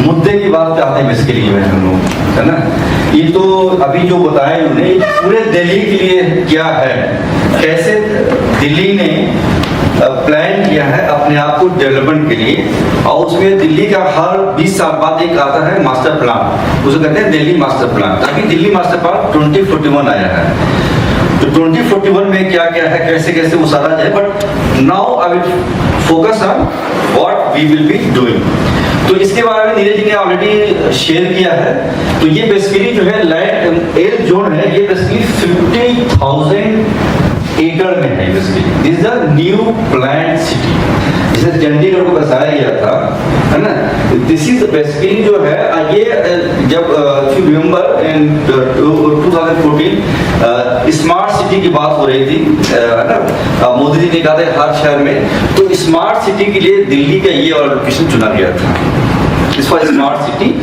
मुद्दे की बात पे आते हैं बेसिकली में हम लोग, है ना। ये तो अभी जो बताया उन्होंने पूरे दिल्ली के लिए क्या है, कैसे दिल्ली ने प्लान किया है अपने आप को डेवलपमेंट के लिए, और उसमें दिल्ली का हर 20 साल बाद एक आता है मास्टर प्लान, उसे कहते हैं दिल्ली मास्टर प्लान। अभी दिल्ली मास्टर प्लान 2041 आया है, तो 2041 में क्या क्या है, कैसे कैसे वो सारा जाए, but now I will focus on what we will be doing. तो इसके बारे में नीरज जी ने ऑलरेडी शेयर किया है। तो ये बेसिकली जो है लैंड एयर जोन है, ये बेसिकली 50,000 एकड़ में है। Basically this is a new planned city, जिसे चंडीगढ़ को बसाया गया था, है ना। दिस इज बेसिकली जो है ये जब if you remember in 2014 smart city की बात हो रही थी, है ना। मोदी जी ने कहा था हर शहर में, तो स्मार्ट सिटी के लिए दिल्ली का ये और लोकेशन चुना गया था। इस पर स्मार्ट सिटी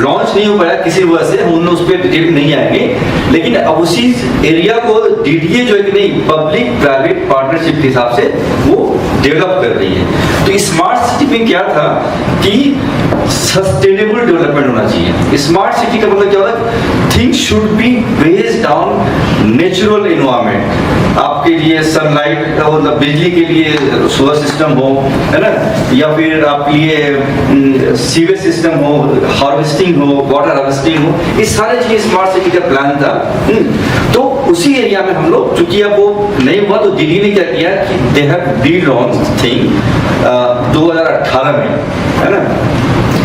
लॉन्च नहीं हो पाया किसी वजह से, हम उस पर डिटेल नहीं आएंगे, लेकिन अब उसी एरिया को डीडीए जो एक नई पब्लिक प्राइवेट पार्टनरशिप के हिसाब से वो डेवलप कर रही है। तो स्मार्ट सिटी में क्या था कि सस्टेनेबल डेवलपमेंट होना चाहिए। स्मार्ट सिटी का मतलब क्या होता है, things should be based on natural environment. आपके लिए सनलाइट मतलब बिजली के लिए सोलर सिस्टम हो, है ना, या फिर आपके लिए सीवेज सिस्टम हो, हार्वेस्टिंग हो, वाटर हार्वेस्टिंग हो, ये सारे चीज स्मार्ट सिटी का प्लान था। तो उसी एरिया में हम लोग, चूंकि अब वो नहीं हुआ, तो दिल्ली ने क्या किया कि they have build on thing 2018 में, है ना।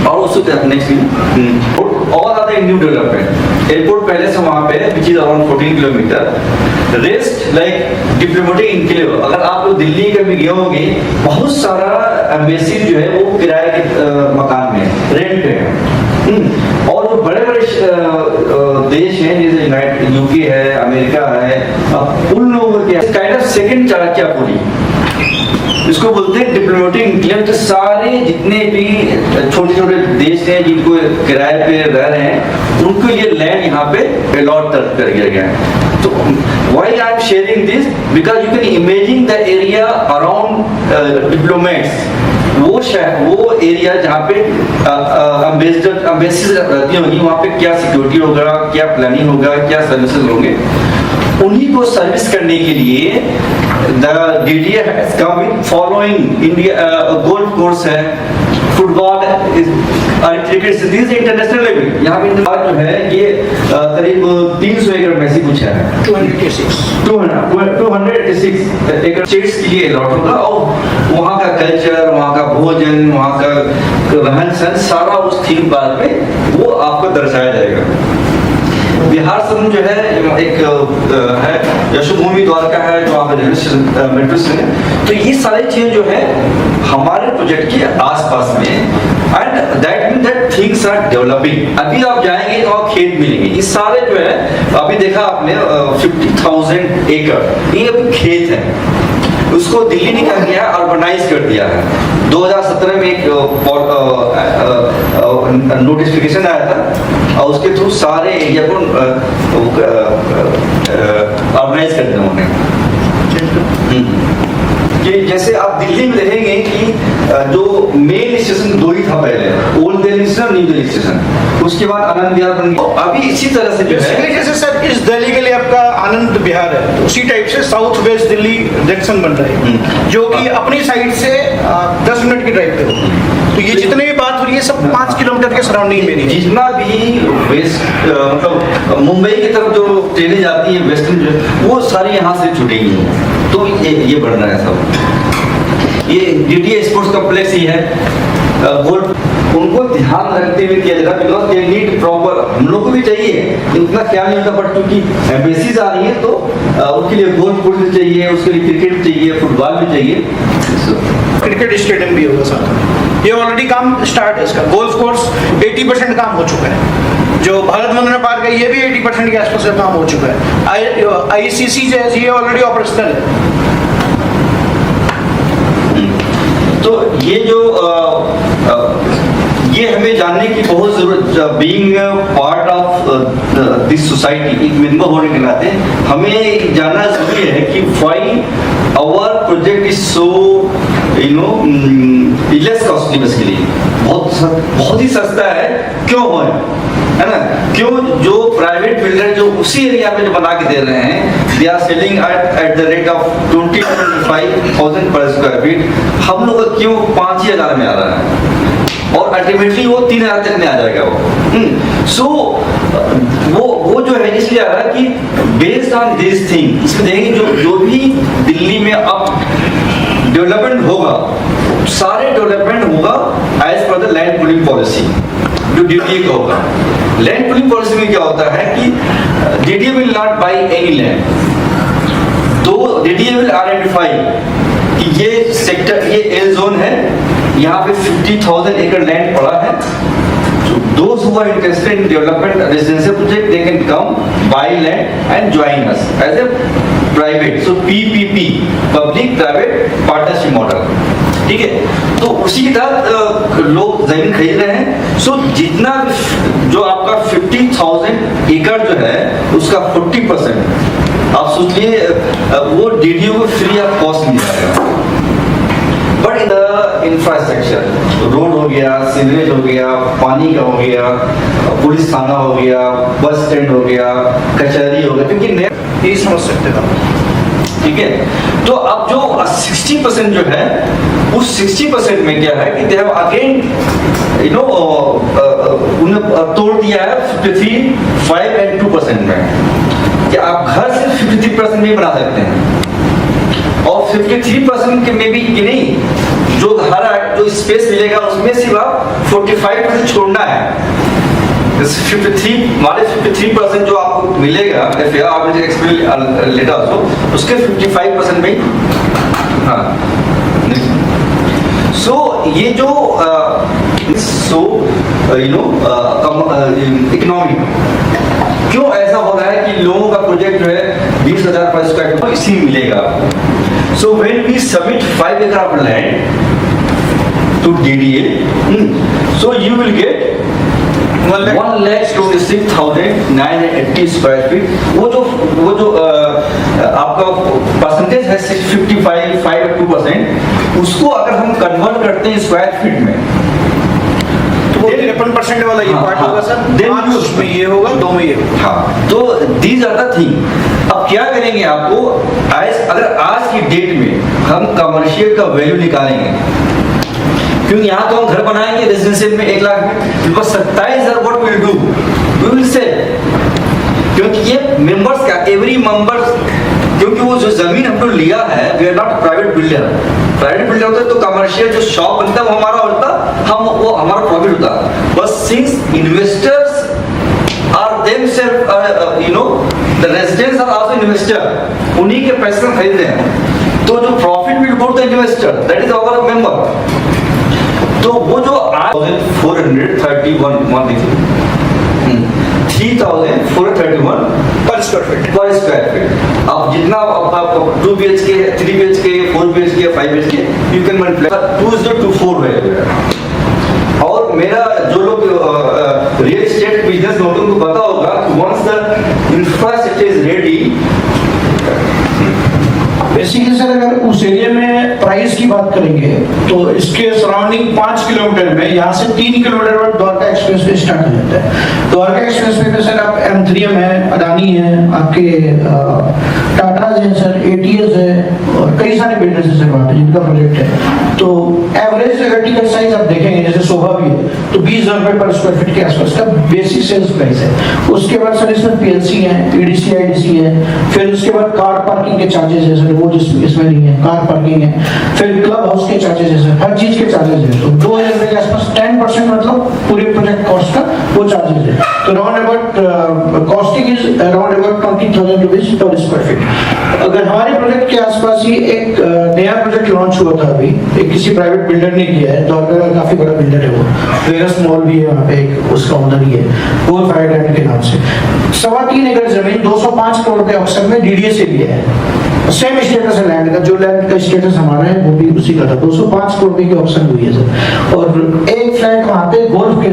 और उससे नेक्स्ट और ज्यादा न्यू डेवलपमेंट एयरपोर्ट पहले से वहां पे which is around 14 kilometre rest like diplomatic enclave. अगर आप लोग दिल्ली कभी गए होंगे, बहुत सारा एम्बेसी जो है वो किराए के मकान में रेंट पे है, और वो बड़े बड़े देश हैं जैसे यूनाइटेड यूके है, अमेरिका है, उन लोगों के काइंड ऑफ सेकंड चाणक्यपुरी इसको बोलते हैं डिप्लोमेटिक इनक्लेव। तो सारे जितने भी छोटे छोटे देश हैं जिनको किराए पे रह रहे हैं, उनके लिए लैंड यहाँ पे अलॉट कर दिया गया है। तो why I am sharing this, because you can imagine the area around diplomats, वो शहर, वो एरिया जहाँ पे एम्बेसीज रहती होंगी, वहाँ पे क्या सिक्योरिटी होगा, क्या प्लानिंग होगा, क्या सर्विसेज होंगे, उन्हीं को सर्विस करने के लिए the DDA has come with following India golf course है, football cricket this international level. यहाँ पे जो है ये करीब 300 एकड़ में से कुछ है, 286 एकड़ स्टेट्स के लिए अलॉट होगा, और वहाँ का कल्चर, वहाँ का भोजन, वहाँ का रहन सहन सारा उस थीम पार्क में वो आपको दर्शाया जाएगा। बिहार समूह जो है एक है, यशोभूमि द्वारका है जो आप मेट्रो से, तो ये सारी चीजें जो है हमारे प्रोजेक्ट के आसपास में, and that mean that things are developing. अभी आप जाएंगे तो आप खेत मिलेंगे, ये सारे जो है अभी देखा आपने 50,000 एकड़ ये अभी खेत है, उसको दिल्ली ने क्या किया, अर्बनाइज कर दिया है। 2017 में एक नोटिफिकेशन आया था, और उसके थ्रू सारे एरिया को अर्बनाइज कर दिया उन्होंने। कि जैसे आप दिल्ली में देखेंगे कि जो मेन स्टेशन 2 ही था पहले, old Delhi station, new Delhi station, उसके बाद आनंद विहार बन गया। अभी इसी तरह से जो है, जैसे सर इस दिल्ली के लिए आपका आनंद विहार है, उसी टाइप से साउथ वेस्ट दिल्ली जंक्शन बन रहा है, जो कि अपनी साइड से 10 मिनट की ड्राइव पे हो। तो ये जितने भी बात हो रही है सब 5 किलोमीटर के सराउंडिंग में नहीं, जितना भी वेस्ट मतलब मुंबई की तरफ जो ट्रेनें जाती है वेस्टर्न, वो सारी यहाँ से जुड़ेंगी। तो ये बढ़ रहा है सब। ये डीडीए स्पोर्ट्स कॉम्प्लेक्स ही है, गोल्फ उनको ध्यान रखते हुए किया जाता है, बिकॉज दे नीड प्रॉपर, हम लोग को भी चाहिए, उतना क्या नहीं होता, बट क्योंकि एम्बेसीज आ रही है तो उनके लिए गोल्फ कोर्स भी चाहिए, उसके लिए क्रिकेट चाहिए, फुटबॉल भी चाहिए, क्रिकेट स्टेडियम भी होगा साथ। ये ऑलरेडी काम स्टार्ट है इसका, गोल्फ कोर्स 80% काम हो चुका है, जो भारत मंडल पार्क है ये भी 80% के आसपास काम हो चुका है, आईसीसी जो है ये ऑलरेडी ऑपरेशनल है। तो ये जो ये हमें जानने की बहुत जरूरत, being part of this society, एक मेंबर होने के नाते हमें जानना जरूरी है कि why our project is so less costly basically, बहुत ही सस्ता है। क्यों है ना? क्यों? जो प्राइवेट बिल्डर जो उसी एरिया में जो बना के दे रहे हैं, they are selling at the rate of 20,000 पर स्क्वायर फीट, हम लोग का क्यों 5,000 में आ रहा है और अल्टीमेटली वो 3,000 तक में आ जाएगा वो। सो वो जो है इसलिए आ रहा है कि बेस्ड ऑन दिस थिंग, इसमें देखेंगे जो भी दिल्ली में अब डेवलपमेंट होगा, सारे डेवलपमेंट होगा as per the land pooling policy जो डीडीए का होगा। लैंड पूलिंग पॉलिसी में क्या होता है कि DDA will not by any land, तो डीडीए विल आइडेंटिफाई कि ये सेक्टर, ये एल जोन है, यहाँ पे 50,000 एकड़ लैंड पड़ा है। Those who are interested in development residential project, they can come buy land and join us as a private. So PPP, public private partnership model. ठीक है? तो उसी के तहत लोग जमीन खरीद रहे हैं। सो जितना जो आपका 50,000 एकड़ जो है उसका 40% आप सोच लिए वो डीडीओ को फ्री ऑफ कॉस्ट मिल जाएगा। But in the infrastructure, road हो गया, सीवरेज हो गया, पानी का हो गया, पुलिस थाना हो गया, बस स्टैंड हो गया, कचहरी हो गया, क्योंकि यही समझ सकते हैं। ठीक है? तो अब जो 60% जो है उस 60% में क्या है कि दे हैव अगेन उन्हें तोड़ दिया है 53, 5 and 2% में कि आप घर से 53% में बना सकते हैं और 53% के में भी कि नहीं, जो घर जो स्पेस मिलेगा उसमें सिर्फ आप 45% छोड़ना है। 53% जो आपको मिलेगा लेटर ऑल्सो, उसके 55% में हाँ। सो ये जो इकोनॉमी क्यों ऐसा हो रहा है कि लोगों का प्रोजेक्ट जो है 20,000 पर स्क्वायर फीट इसी में मिलेगा। So when we submit 5 acre of land to DDA, so you will get 1,26,980 square feet. वो जो आपका परसेंटेज है 55, 5% उसको अगर हम कन्वर्ट करते हैं स्क्वायर फीट में तो वो 53% वाला ये पार्ट होगा सर, 5 में ये होगा, 2 में ये होगा। हाँ, तो दीज आर द थिंग। अब क्या करेंगे आपको, अगर आज की डेट में हम कमर्शियल का वैल्यू निकालेंगे, क्योंकि यहाँ तो हम घर बनाएंगे रेजिडेंशियल में 1 लाख में, because 27,000 what will do, we will sell, क्योंकि ये मेंबर्स का एवरी मेंबर्स, क्योंकि वो जो जमीन हमने लिया है we are not private builder. Private builder होता है तो कमर्शियल जो शॉप बनता है वो हमारा होता, वो हमारा प्रॉफिट होता। बस since investors are themselves the residents are also investor, उन्हीं के पैसे हम खरीद रहे हैं, तो जो profit will go to the investor, that is our member. तो वो जो 3,431 पर स्क्वायर फीट। अब जितना आप 2 BHK, 3 BHK, 4 BHK, 5 BHK, you can multiply 2:4 है। और मेरा जो लोग रियल एस्टेट बिजनेस में उनको पता होगा कि once the infrastructure is ready, basically sir अगर उस एरिया में प्राइस की बात करेंगे तो इसके सराउंडिंग 5 किलोमीटर में, यहाँ से 3 किलोमीटर बाद द्वारका एक्सप्रेस वे स्टार्ट हो जाता है। द्वारका एक्सप्रेस वे पे सर आप M3M है, अडानी है, आपके टाटा है सर, ATS है और कई सारे बिल्डर्स हैं सर वहाँ पे जिनका प्रोजेक्ट है। तो एवरेज अगर टिकट साइज आप देखेंगे, जैसे शोभा भी है तो 20,000 रुपये पर स्क्वायर फीट के आसपास का बेसिक सेल्स प्राइस है। उसके बाद सर इसमें PLC है, EDC IDC है, फिर उसके बाद कार पार्किंग के चार्जेस है सर, वो इसमें नहीं है, कार पार्किंग है, फिर क्लब हाउस के चार्जेस है सर, हर चीज के चार्जेस है। तो 2,000 रुपये के आसपास 10% मतलब पूरे प्रोजेक्ट कॉस्ट का वो चार्जेस है। तो round about costing is around about 20,000 rupees per square feet. अगर हमारे प्रोजेक्ट के आसपास ही एक नया प्रोजेक्ट लॉन्च हुआ था अभी, एक किसी प्राइवेट बिल्डर ने किया है, द्वारका का काफी बड़ा बिल्डर है वो, वेगस मॉल भी है वहाँ पे, एक उसका ओनर ही है, गोल फायर लैंड के नाम से। 3.25 एकड़ जमीन 205 करोड़ के ऑक्शन में DDA से लिया है। सेम स्टेटस है लैंड का, जो लैंड का स्टेटस हमारा है वो भी उसी का था। 205 करोड़ की ऑप्शन हुई है सर। और एक फ्लैट वहाँ पे गोल्फ के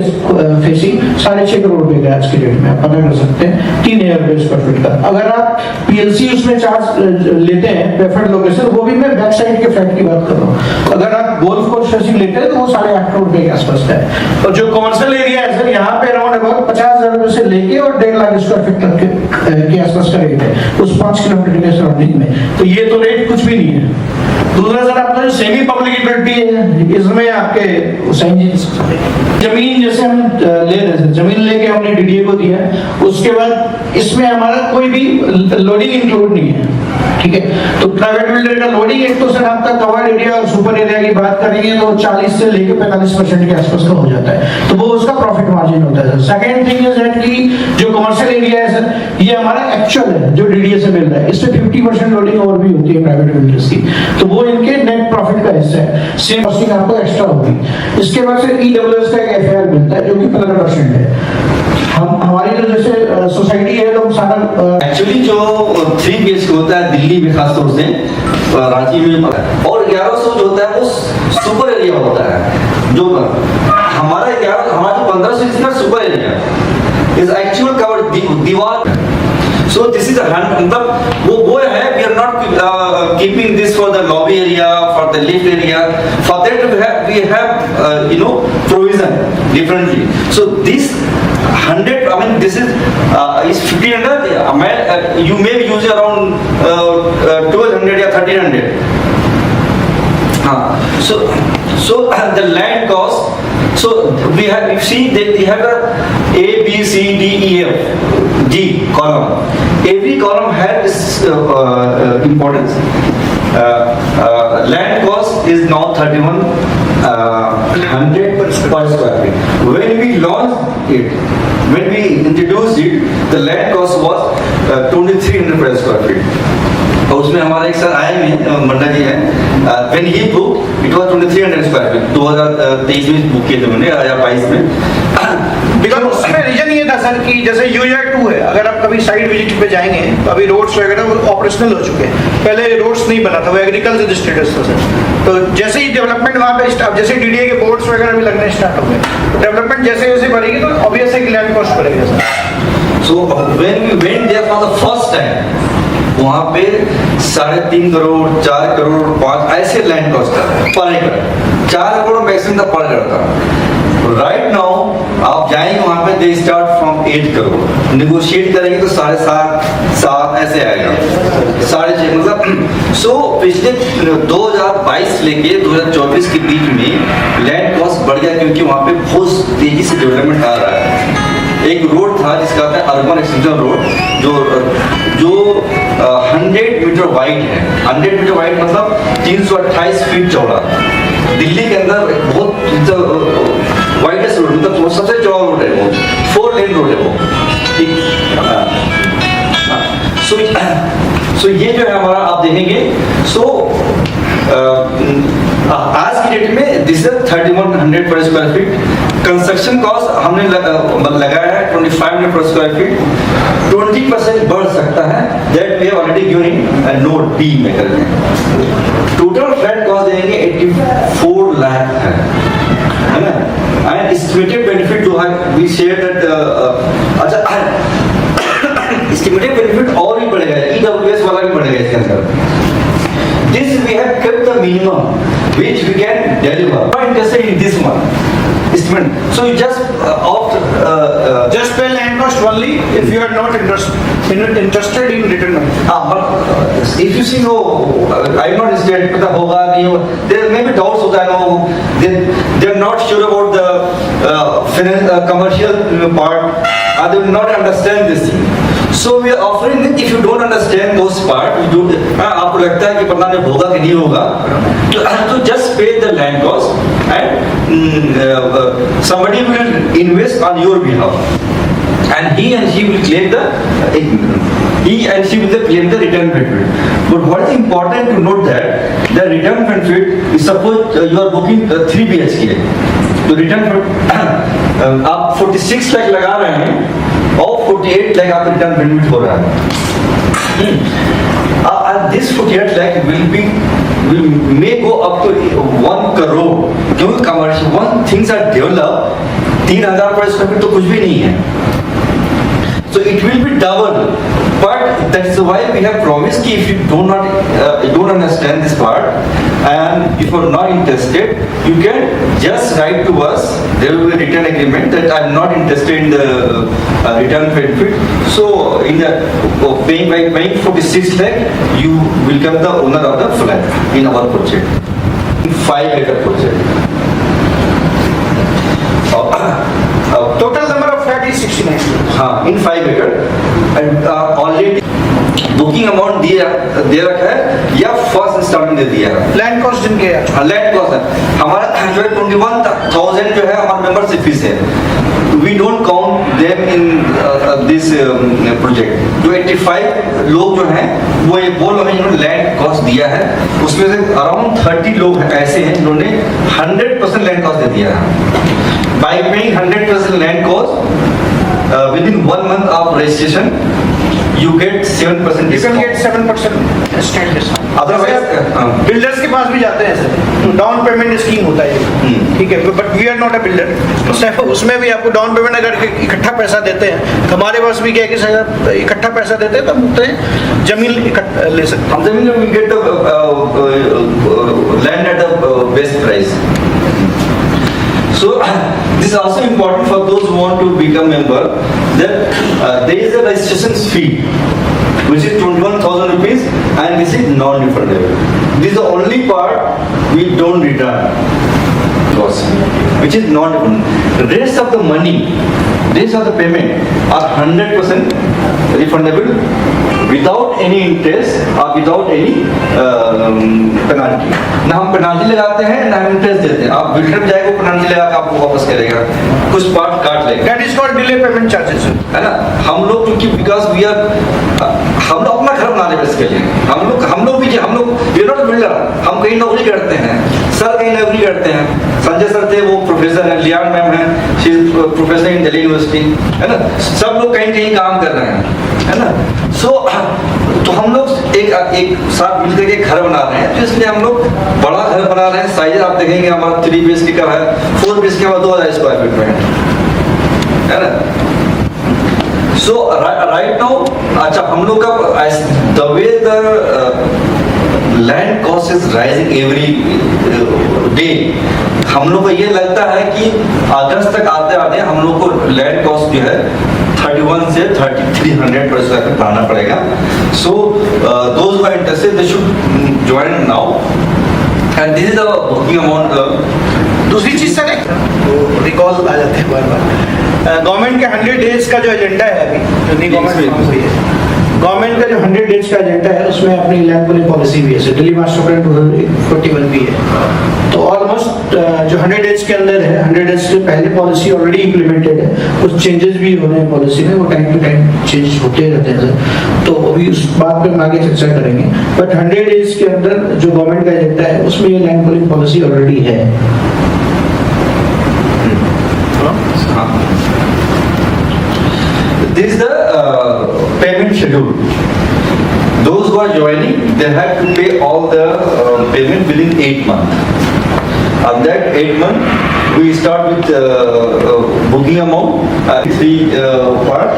फेसिंग 6.5 करोड़ रुपए का आज की डेट में, आप पता कर सकते हैं 3,000 रुपए स्क्वायर फीट का। अगर आप पीएलसी उसमें चार्ज लेते हैं प्रेफर्ड लोकेशन, वो भी मैं बैक साइड के फ्लैट की बात कर रहा हूँ, अगर आप गोल्फ कोर्स फैसिलिटी लेते हैं तो वो 8.5 करोड़ रुपए के आसपास का है। और जो कॉमर्शियल एरिया है सर, यहाँ पे अराउंड अबाउट 50,000 रुपए से लेके और 1.5 लाख स्क्वायर फीट तक के आसपास का रेट है उस 5 किलोमीटर के सराउंडिंग में। तो ये तो रेट कुछ भी नहीं है। दूसरा सर आपका जो सेमी पब्लिसिटी है, इसमें आपके जमीन जैसे हम ले रहे थे, जमीन लेके हमने डीडीए को दिया, उसके बाद इसमें हमारा कोई भी लोडिंग इंक्लूड नहीं है, ठीक है। तो प्राइवेट बिल्डर का लोडिंग एक तो सर आपका कवर्ड एरिया और सुपर एरिया की बात करेंगे तो 40 से लेके 45% के आसपास का हो जाता है, तो वो उसका प्रॉफिट मार्जिन होता है। सेकंड थिंग इज दैट कि जो कमर्शियल एरिया है सर, ये हमारा एक्चुअल है जो डीडीए से मिल रहा है, इसमें 50% लोडिंग और भी होती है प्राइवेट बिल्डर्स की, तो वो इनके नेट प्रॉफिट का हिस्सा है, सेम कॉस्टिंग आपको एक्स्ट्रा होगी। इसके बाद से ईडब्ल्यूएस का एक एफआईआर मिलता है जो कि 15% है। हमारी जो जैसे सोसाइटी है तो सारा एक्चुअली जो 3 BHK होता है दिल्ली में खासतौर से, रांची में, और 1100 जो होता है वो सुपर एरिया होता है। जो हमारा 1500 इसका super area is actual cover दीवार। So this is a मतलब वो है, we are not keeping this for the lobby area, for the lift area. For that we have provision differently. So this 100, I mean this is 1500. You may use around 1200 या 1300. So the land cost. So we have, you see, they have a B, C, D, E, F, G column. Every column has importance. Land cost is now 3,100 per square feet. When we launched it, when we introduced it, the land cost was 2,300 per square feet. और उसमें हमारे एक sir आए हैं, मंडा जी हैं, when he booked it was 2,300 square feet, 2023 में book किए थे मैंने या 22 में। बिकॉज उसमें रीजन ये था सर कि जैसे यूआर 2 है, अगर आप कभी साइड विजिट पे जाएंगे तो अभी रोड्स वगैरह वो ऑपरेशनल हो चुके हैं, पहले रोड्स नहीं बना था, वो एग्रीकल्चर स्टेटस था सर। तो जैसे ही डेवलपमेंट वहाँ पे स्टार्ट, जैसे डीडीए के बोर्ड्स वगैरह भी लगने स्टार्ट हो गए, तो डेवलपमेंट जैसे जैसे बढ़ेगी तो ऑब्वियस है कि लैंड कॉस्ट बढ़ेगा sir. So when we went there for the first time, वहाँ पे 3.5 करोड़, 4 करोड़, 5 ऐसे लैंड कॉस्ट था पर एकड़, 4 करोड़ मैक्सिमम था पर एकड़ था। राइट नाउ आप जाएंगे वहाँ पे they start from 8 crore, negotiate करेंगे तो 7.5 ऐसे आएगा, 6.5 मतलब। सो पिछले 2022 लेके 2024 के बीच में लैंड कॉस्ट बढ़ गया, क्योंकि वहाँ पे बहुत तेजी से डेवलपमेंट आ रहा है। एक रोड था जिसका था अर्बन एक्सटेंशन रोड, जो 100 मीटर वाइड है। 100 मीटर वाइड मतलब 328 फीट चौड़ा। दिल्ली के अंदर बहुत वाइडेस्ट रोड, मतलब वो सबसे चौड़ा रोड है, वो 4 लेन रोड है वो, ठीक। सो ये जो है हमारा आप देखेंगे, आज की डेट में दिस इज 3,100 पर स्क्वायर फीट। कंस्ट्रक्शन कॉस्ट हमने लगाया है 2,500 पर स्क्वायर फीट, 20% बढ़ सकता है, that we have already given in note B में करके। टोटल फ्लैट कॉस्ट देंगे 84 लाख है ना, एंड एस्टिमेटेड बेनिफिट जो है वी शेयर दैट, अच्छा एस्टिमेटेड बेनिफिट और भी बढ़ेगा, ईडब्ल्यूएस वाला भी बढ़ेगा इसके अंदर। This we have kept the minimum which we can deliver. Not interested in this one. So you just opt just pay land cost only if you are not interested in return. But if you see no, I am not interested, पता होगा नहीं होगा, there may be doubts होता है, no, they are not sure about the commercial part, they will not understand this thing. So we are offering it, if you don't understand those part, आपको लगता है कि पता नहीं होगा कि नहीं होगा, तो just pay the land cost and somebody will invest on your behalf, and he and she will claim the return benefit. But what is important to note that the return benefit is, suppose you are booking 3 BHK, तो return आप 46 लाख लगा रहे हैं और 48 लाख आप return benefit हो रहा है। This 48 lakh may go up to 1 crore, क्योंकि commercial, once things are developed, 3,000 पर स्क्वायर फीट तो कुछ भी नहीं है. So it will be double, but that's why we have promised कि if you don't understand this part and if you are not interested, you can just write to us. There will be a written agreement that I am not interested in the return benefit. So in the by paying 46 lakh, you will become the owner of the flat in our project, 5-acre project. Total number of flat is 69. हाँ, in 5 acre and already booking amount दे रखा है या first instalment दे दिया है. Land cost जिनके है, land cost है हमारा जो है 21,000 जो है हमारा मेंबरशिप फीस है. We don't count them in this project. जो 85 लोग जो हैं वो ये बोल रहे हैं जिन्होंने लैंड कॉस्ट दिया है, उसमें से अराउंड 30 लोग ऐसे हैं जिन्होंने 100% लैंड कॉस्ट दे दिया है. By paying 100% land cost, within 1 month of registration, you get 7% you can discount. get 7% state discount. Otherwise, builders के पास भी जाते हैं सर, डाउन पेमेंट स्कीम होता है, ठीक है, but we are not a builder. उसमें भी आपको डाउन पेमेंट अगर इकट्ठा पैसा देते हैं, हमारे पास भी क्या है कि सर इकट्ठा पैसा देते हैं तब उतने जमीन ले सकते हैं. हम जमीन में get the land at the best price. So this is also important for those who want to become member, that there is a registration fee which is 21,000 rupees and this is non-refundable. This is the only part we don't return cost, which is non-refundable. The rest of the money, rest of the payment are 100% refundable without any interest or without any penalty. ना हम penalty लगाते हैं ना हम interest देते हैं. आप builder में जाएगा पेनाल्टी लगा के आपको वापस करेगा, कुछ पार्ट काट लेगा. That is called delay payment charges, है ना. हम लोग क्योंकि बिकॉज वी आर हम लोग अपना घर बनाने में इसके लिए हम लोग भी हम लोग वी आर नॉट बिल्डर. हम कहीं नौकरी करते हैं, सर कहीं नौकरी करते हैं. संजय सर थे वो प्रोफेसर है, लियान मैम है she is professor in Delhi university, है ना. सब लोग कहीं कहीं काम कर रहे हैं, है ना. सो तो हम लोग एक साथ मिलकर के घर बना रहे हैं, तो इसलिए हम लोग बड़ा घर बना रहे हैं. साइज आप देखेंगे हमारा 3 BHK का है, 4 BHK का 2,000 स्क्वायर फीट में है ना. सो राइट नाउ अच्छा हम लोग का the way the land cost is rising every day. हम लोग को ये लगता है कि अगस्त तक आते आते हम लोग को लैंड कॉस्ट जो है 31 से 3,300 पर स्क्वायर फीट बढ़ाना पड़ेगा. So those who are interested they should join now and this is the booking amount. दूसरी चीज सर वो रिकॉल आ जाते हैं बार बार. गवर्नमेंट के 100 डेज का जो एजेंडा है अभी जो नई गवर्नमेंट हुई है, गवर्नमेंट का जो 100 डेज का एजेंडा है उसमें अपनी लैंड पूलिंग पॉलिसी भी है, दिल्ली मास्टर प्लान 2041 भी है. तो ऑलमोस्ट जो 100 डेज के अंदर है, 100 डेज से पहले पॉलिसी ऑलरेडी इम्प्लीमेंटेड है. कुछ चेंजेस भी हो रहे हैं पॉलिसी में, वो टाइम टू टाइम चेंज होते रहते हैं सर. तो अभी उस बात पे हम आगे चर्चा करेंगे. बट 100 डेज के अंदर जो गवर्नमेंट का एजेंडा है उसमें ये लैंड पूलिंग पॉलिसी ऑलरेडी है. This is the payment schedule. Those who are joining, they have to pay all the payment within 8 months. On that 8 months, we start with booking amount, 3 part.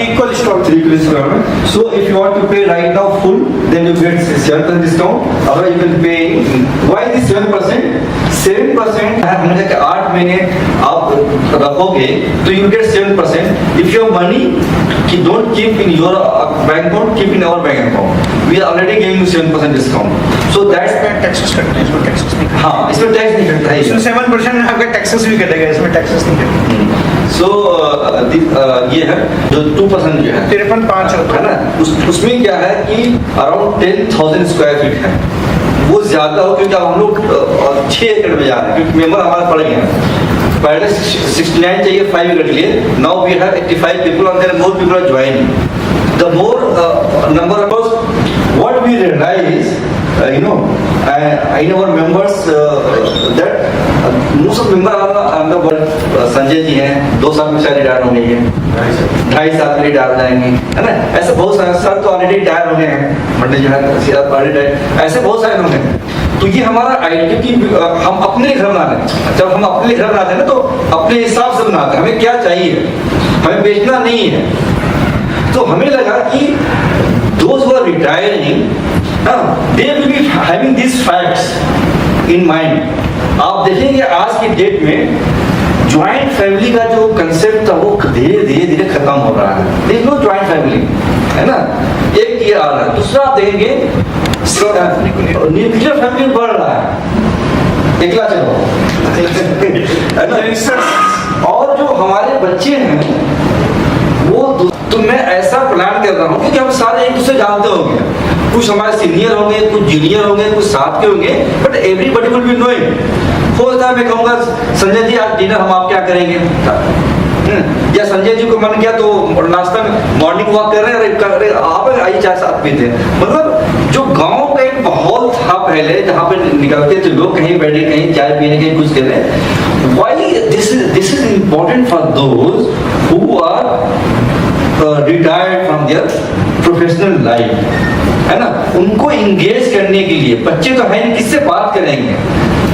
Equal installment. 3 equal installment. So if you want to pay right now full, then you get 7% discount. Otherwise you can pay. Why this 7%? 7% है हमने कहा कि 8 महीने आप रखोगे तो you get 7%. If your money don't keep in your bank account, keep in our bank account. We are already giving you 7% discount. So that's taxes कटते हैं, इसमें टैक्सेस नहीं. हाँ इसमें टैक्स नहीं कटता है. इसमें 7% आपका टैक्सेस भी कटेगा, इसमें टैक्सेस नहीं कटेगा. सो ये है जो 2% जो है 53,500 है ना. उसमें क्या है कि अराउंड 10,000 स्क्वायर फीट है. वो ज्यादा हो क्योंकि हम लोग 6 एकड़ में जा रहे हैं क्योंकि मेंबर हमारे पड़ गए हैं. पहले 69 चाहिए 5 एकड़ के लिए. Now we have 85 people and there are more people are joining. The more number of us, what we realize, in our members that most of member are the Sanjay ji हैं 2 साल में शायद रिटायर हो गई है, 2.5 साल में रिटायर हो जाएंगे, है ना. ऐसे बहुत सारे सर तो ऑलरेडी रिटायर हो गए हैं, मंडल जो है ऑलरेडी ऐसे बहुत सारे लोग हैं. तो ये हमारा आइडिया कि हम अपने घर बना रहे हैं। जब हम अपने घर बनाते हैं ना तो अपने हिसाब से बनाते हैं, हमें क्या चाहिए, हमें बेचना नहीं है। तो हमें लगा कि those who are retiring, they will be having these facts in mind। आप देखेंगे आज की डेट में ज्वाइंट फैमिली का जो कंसेप्ट था वो धीरे धीरे धीरे खत्म हो रहा है। देख लो ज्वाइंट फैमिली है ना, एक ये आ रहा है। दूसरा आप देखेंगे न्यूक्लियर फैमिली बढ़ रहा है, एकला चलो है ना। और जो हमारे बच्चे हैं वो तो मैं ऐसा प्लान कर रहा हूँ क्योंकि हम सारे एक दूसरे जानते होंगे, कुछ हमारे सीनियर होंगे, कुछ जूनियर होंगे, कुछ साथ के होंगे, but everybody will be knowing. हो सकता है मैं कहूँगा संजय जी आज डिनर हम आप क्या करेंगे, या संजय जी को मन किया तो नाश्ता में मॉर्निंग वॉक कर रहे हैं, आप आइए चाय साथ पीते हैं। मतलब जो गांव का एक माहौल था पहले जहाँ पे निकलते थे लोग, कहीं बैठे कहीं चाय पीने कहीं कुछ कर रहे हैं। Why this is important for those who are retired from their professional life, है ना। उनको इंगेज करने के लिए बच्चे तो है नहीं, किससे बात करेंगे,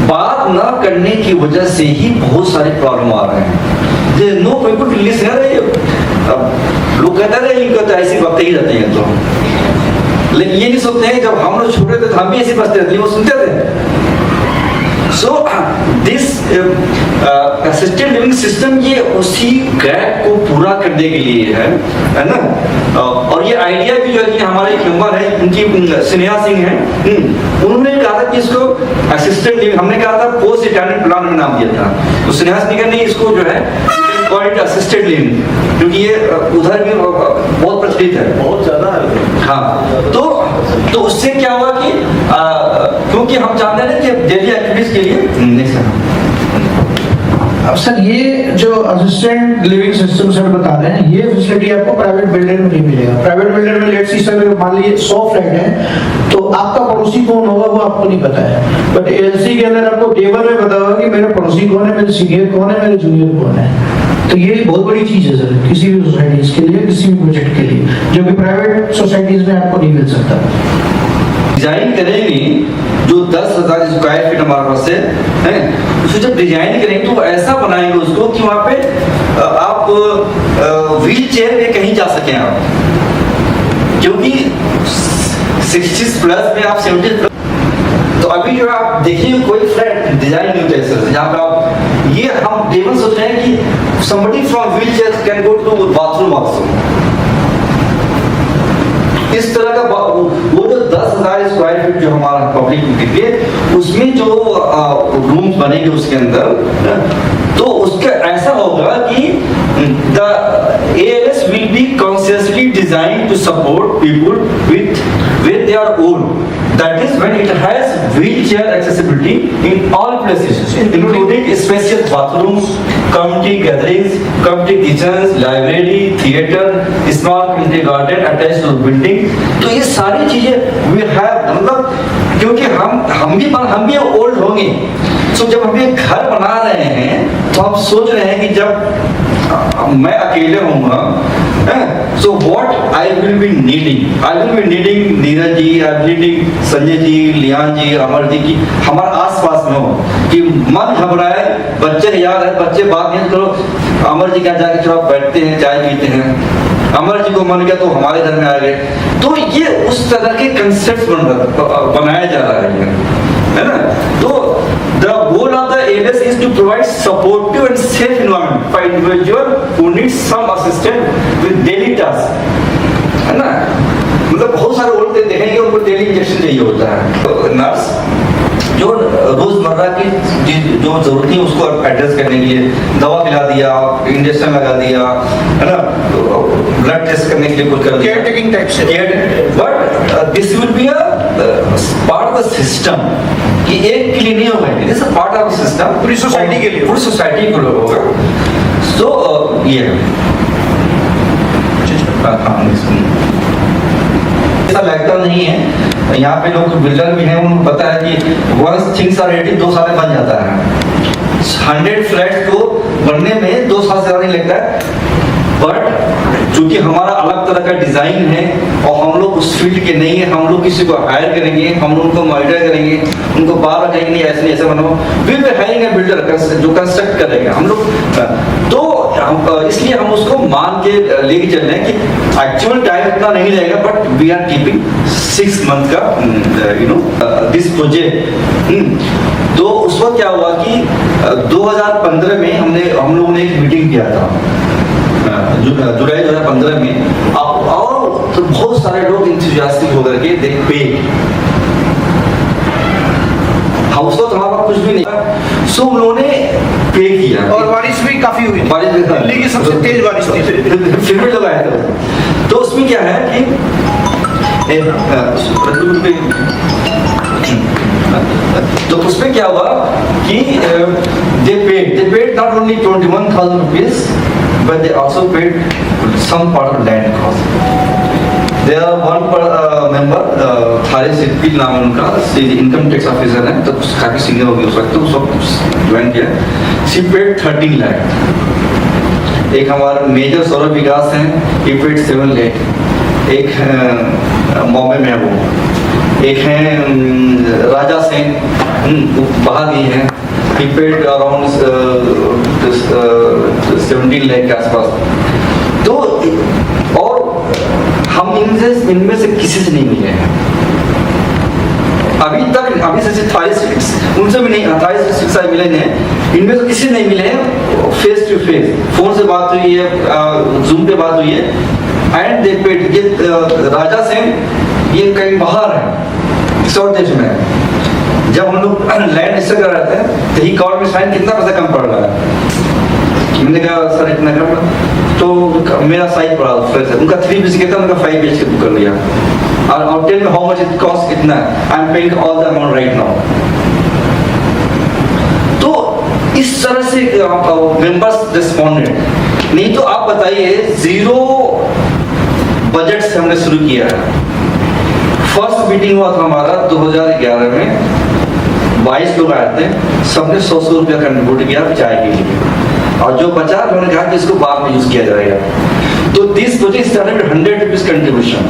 बात ना करने की वजह से ही बहुत सारे प्रॉब्लम आ रहे हैं। No people to listen. अब लोग कहते रहे इनको तो ऐसी बातें ही रहती हैं, तो लेकिन ये नहीं सोचते हैं जब हम लोग छोटे थे तो हम भी ऐसी बातें रहती, वो सुनते थे। So this assisted living system ये उसी गैप को पूरा करने के लिए है ना। और ये आइडिया भी जो है कि हमारे एक मेंबर है उनकी स्नेहा सिंह है, उन्होंने कहा था कि इसको असिस्टेड लिविंग, हमने कहा था पोस्ट रिटायरमेंट प्लान में नाम दिया था, तो स्नेहा सिंह ने इसको जो है कॉल इट असिस्टेड लिविंग, क्योंकि ये उधर भी बहुत प्रचलित है, बहुत ज्यादा है। हाँ, तो उससे क्या हुआ कि क्योंकि हम चाहते हैं कि डेली एक्टिविटीज के लिए नेक्स्ट। अब सर ये जो असिस्टेंट लिविंग सिस्टम सर बता रहे हैं, ये फैसिलिटी आपको प्राइवेट बिल्डर में नहीं मिलेगा। प्राइवेट बिल्डर में लेट्स सी सर मान लीजिए 100 फ्लैट है तो आपका पड़ोसी कौन होगा वो आपको नहीं पता है, बट एलसी के अंदर आपको टेबल में पता होगा कि मेरे पड़ोसी कौन है, मेरे सीनियर कौन है, मेरे जूनियर कौन है। तो ये बहुत बड़ी चीज है सर किसी भी सोसाइटीज के लिए, किसी भी प्रोजेक्ट के लिए, जो कि प्राइवेट सोसाइटीज में आपको नहीं मिल सकता। डिजाइन करेंगे जो 10,000 स्क्वायर फीट हमारे पास है, उसको जब डिजाइन करेंगे तो ऐसा बनाएंगे उसको कि वहाँ पे आप व्हील चेयर में कहीं जा सकें आप, क्योंकि 60 प्लस में आप 70 प्लस। तो अभी जो आप देखिए कोई फ्लैट डिजाइन नहीं होता है सर, जहाँ पे आप ये हम टेबल सोच रहे हैं कि somebody from wheelchair can go to bathroom also। इस तरह का वो जो 10,000 स्क्वायर फीट जो हमारा पब्लिक के उसमें जो रूम्स बनेंगे उसके अंदर, तो उसका ऐसा होगा कि the ALS will be consciously designed to support people with their own, that is when it has wheelchair accessibility in all places including spacious bathrooms, community gatherings, community kitchens, library, theater, small community garden attached to the building। तो ये सारी चीजें we have, मतलब क्योंकि हम भी old होंगे, तो जब हम ये घर बना रहे हैं तो हम सोच रहे हैं कि जब मैं अकेले होऊंगा, so what I will be needing Neeraj ji, I will needing Sanjay ji, Liyan ji, Amar ji की हमारे आसपास में हो कि मन घबराए, बच्चे याद है, बच्चे बात नहीं करो, अमर जी क्या जाके थोड़ा बैठते हैं चाय पीते हैं, अमर जी को मन किया तो हमारे घर में आ गए। तो ये उस तरह के कंसेप्ट बनाया जा रहा है ना। तो the goal of the ALS is to provide supportive and safe environment for individual who needs some assistance with daily tasks, है ना। मतलब बहुत सारे ओल्ड देखेंगे उनको डेली इंजेक्शन चाहिए होता है, नर्स जो रोजमर्रा की जो जरूरत है उसको एड्रेस करने के लिए दवा खिला दिया, इंजेक्शन लगा दिया, है ना, ब्लड टेस्ट करने के लिए कुछ कर दिया, केयर टेकिंग टाइप से। But this will be a part of the system, कि एक के लिए नहीं होगा, this is part of the system, पूरी सोसाइटी के लिए, पूरी सोसाइटी के लिए होगा। सो ये ऐसा लगता नहीं है, यहाँ पे लोग बिल्डर भी हैं, उनको पता है कि once things are ready 2 साल में बन जाता है। 100 फ्लैट्स को बनने में 2 साल से ज़्यादा नहीं लगता है, बट चूंकि हमारा अलग तरह का डिजाइन है और हम लोग उस फील्ड के नहीं है, हम लोग किसी को हायर करेंगे, हम लोग उनको मॉनिटर करेंगे, उनको बार कहेंगे नहीं ऐसे नहीं ऐसे बनाओ, फिर वे हायरिंग है बिल्डर जो कंस्ट्रक्ट करेगा हम लोग। तो इसलिए हम उसको मान के लेके चल रहे हैं कि एक्चुअल टाइम इतना नहीं लगेगा, but we are keeping 6 month का दिस प्रोजेक्ट। तो उस वक्त क्या हुआ कि 2015 में हम लोगों ने एक मीटिंग किया था, जुलाई 2015 में, और तो बहुत सारे लोग इंथुसियास्टिक होकर के दे पे हाउस तो हमारा कुछ भी नहीं था, सो उन्होंने पे किया और बारिश भी काफी हुई, बारिश भी था। दिल्ली की सबसे तेज बारिश थी। फिर भी लोग आए थे। तो उसमें क्या है कि तो उसमें क्या हुआ कि they paid not only 21,000 rupees, but they also paid some part of land cost. There are one member, थारे सिद्दीकी नाम है उनका, इनकम टैक्स ऑफिसर है, तो काफी सीनियर हो गए उस वक्त, तो सब ज्वाइन किया। She paid 13 lakh. एक हमारा मेजर सौरभ विकास हैं, he paid 7 लाख। एक बॉम्बे में है वो, एक हैं राजा सिंह, बाहर ही हैं, he paid around 17 लाख के आसपास। तो और हम इनमें से किसी से नहीं मिले हैं अभी से 28 उनसे भी नहीं, 28 मिले हैं, इनमें से किसी नहीं मिले हैं फेस टू फेस, फोन से बात हुई है, जूम पे बात हुई है। एंड दे पेड, ये राजा सिंह ये कहीं बाहर है, किसी और देश में है। जब हम लोग लैंड रजिस्टर कर रहे थे तो ही कॉल में साइन कितना पैसा कम पड़ रहा है, मैंने कहा सर इतना कम, तो मेरा साइज पड़ा उनका 3 BHK था, उनका 5 BHK बुक कर लिया। और tell me how much it cost, कितना है, I am paying all the amount right now. तो इस तरह से मेंबर्स रिस्पॉन्डेड। नहीं तो आप बताइए, 0 बजट से हमने शुरू किया है। फर्स्ट मीटिंग हुआ था हमारा 2011 में, 22 लोग आए थे, सबने 100 रुपया कंट्रीब्यूट किया चाय के लिए, और जो बचा उन्होंने कहा कि इसको बाद में यूज किया जाएगा। तो this project started with 100 rupees contribution.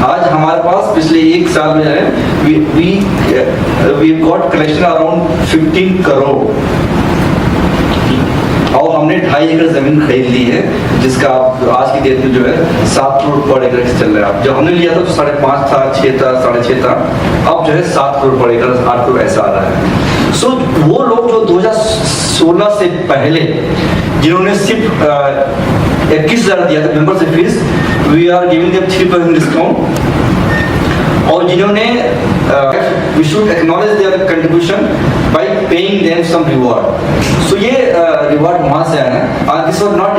आज हमारे पास पिछले 1 साल में है we got collection around 15 crore, और हमने 2.5 एकड़ जमीन खरीद ली है, जिसका आज की डेट में जो है 7 करोड़ पर एकड़ चल रहा है। जब हमने लिया था तो 5.5 था, 6 था, 6.5 था, अब जो है 7 करोड़ पर एकड़, 8 करोड़ ऐसा आ रहा है। सो वो लोग जो 2016 से पहले जिन्होंने सिर्फ 21,000 दिया था membership fees, we are giving them 3% discount, और जिन्होंने we should acknowledge their contribution by paying them some reward. So ये रिवॉर्ड वहां से आया है, दिस वाज नॉट